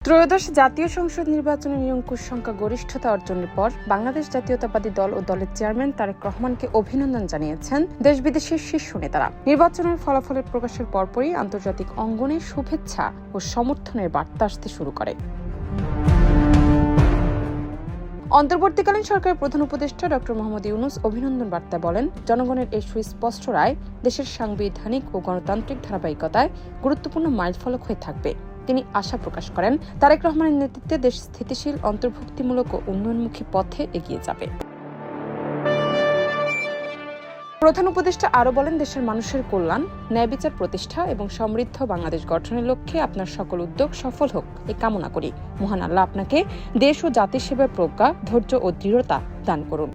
ত্রয়োদশ জাতীয় সংসদ নির্বাচনে নিরঙ্কুশ সংখ্যা গরিষ্ঠতা অর্জনের পর বাংলাদেশ জাতীয়তাবাদী দল ও দলের চেয়ারম্যান তারেক রহমানকে অভিনন্দন জানিয়েছেন দেশ বিদেশের শীর্ষ নেতারা। নির্বাচনের ফলাফলের প্রকাশের পরপরই আন্তর্জাতিক অঙ্গনে শুভেচ্ছা ও সমর্থনের বার্তা আসতে শুরু করে। অন্তর্বর্তীকালীন সরকারের প্রধান উপদেষ্টা ডক্টর মোহাম্মদ ইউনূস অভিনন্দন বার্তায় বলেন, জনগণের এই সুস্পষ্ট রায় দেশের সাংবিধানিক ও গণতান্ত্রিক ধারাবাহিকতায় গুরুত্বপূর্ণ মাইলফলক হয়ে থাকবে। তিনি আশা প্রকাশ করেন, তারেক রহমানের নেতৃত্বে দেশ স্থিতিশীল, অন্তর্ভুক্তিমূলক ও উন্নয়নমুখী পথে এগিয়ে যাবে। প্রধান উপদেষ্টা আরও বলেন, দেশের মানুষের কল্যাণ, ন্যায় বিচার প্রতিষ্ঠা এবং সমৃদ্ধ বাংলাদেশ গঠনের লক্ষ্যে আপনার সকল উদ্যোগ সফল হোক এই কামনা করি। মহান আল্লাহ আপনাকে দেশ ও জাতির সেবায় প্রজ্ঞা, ধৈর্য ও দৃঢ়তা দান করুন।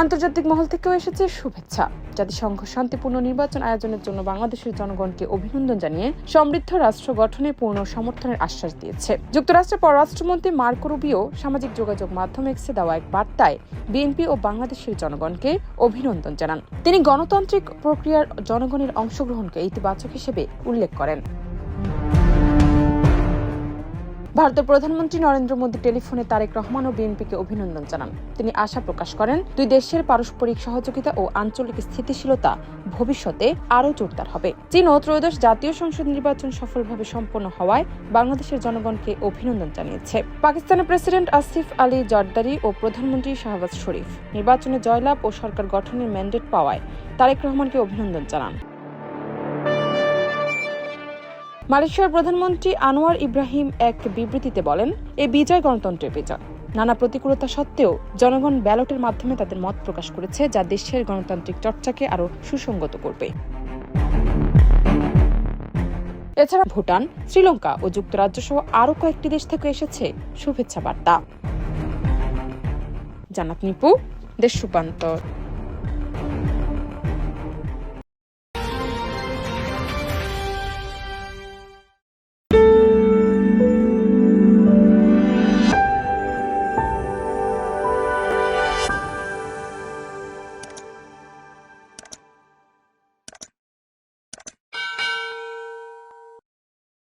আন্তর্জাতিক মহল থেকেও এসেছে শুভেচ্ছা। জাতিসংঘ শান্তিপূর্ণ নির্বাচন আয়োজনের জন্য বাংলাদেশের জনগণকে অভিনন্দন জানিয়ে সমৃদ্ধ রাষ্ট্র গঠনে পূর্ণ সমর্থনের আশ্বাস দিয়েছে। যুক্তরাষ্ট্রের পররাষ্ট্রমন্ত্রী মার্কো রুবিও সামাজিক যোগাযোগ মাধ্যম এক্সে দেওয়া এক বার্তায় বিএনপি ও বাংলাদেশের জনগণকে অভিনন্দন জানান। তিনি গণতান্ত্রিক প্রক্রিয়ার জনগণের অংশগ্রহণকে ইতিবাচক হিসেবে উল্লেখ করেন। ভারতের প্রধানমন্ত্রী নরেন্দ্র মোদী টেলিফোনে তারেক রহমান ও বিএনপিকে অভিনন্দন জানান। তিনি আশা প্রকাশ করেন, দুই দেশের পারস্পরিক সহযোগিতা ও আঞ্চলিক স্থিতিশীলতা ভবিষ্যতে আরও জোরদার হবে। চীন ও ত্রয়োদশ জাতীয় সংসদ নির্বাচন সফলভাবে সম্পন্ন হওয়ায় বাংলাদেশের জনগণকে অভিনন্দন জানিয়েছে। পাকিস্তানের প্রেসিডেন্ট আসিফ আলী জারদারি ও প্রধানমন্ত্রী শাহবাজ শরীফ নির্বাচনে জয়লাভ ও সরকার গঠনের ম্যান্ডেট পাওয়ায় তারেক রহমানকে অভিনন্দন জানান। মালয়েশিয়ার প্রধানমন্ত্রী আনোয়ার ইব্রাহিম এক বিবৃতিতে বলেন, এই বিজয় গণতন্ত্রের বিজয়। নানা প্রতিকূলতা সত্ত্বেও জনগণ ব্যালটের মাধ্যমে তাদের মত প্রকাশ করেছে, যা দেশের গণতান্ত্রিক চর্চাকে আরও সুসংগত করবে। এছাড়া ভুটান, শ্রীলঙ্কা ও যুক্তরাজ্য সহ আরও কয়েকটি দেশ থেকে এসেছে শুভেচ্ছা বার্তা। জান্নাত নিপু, দেশ রূপান্তর।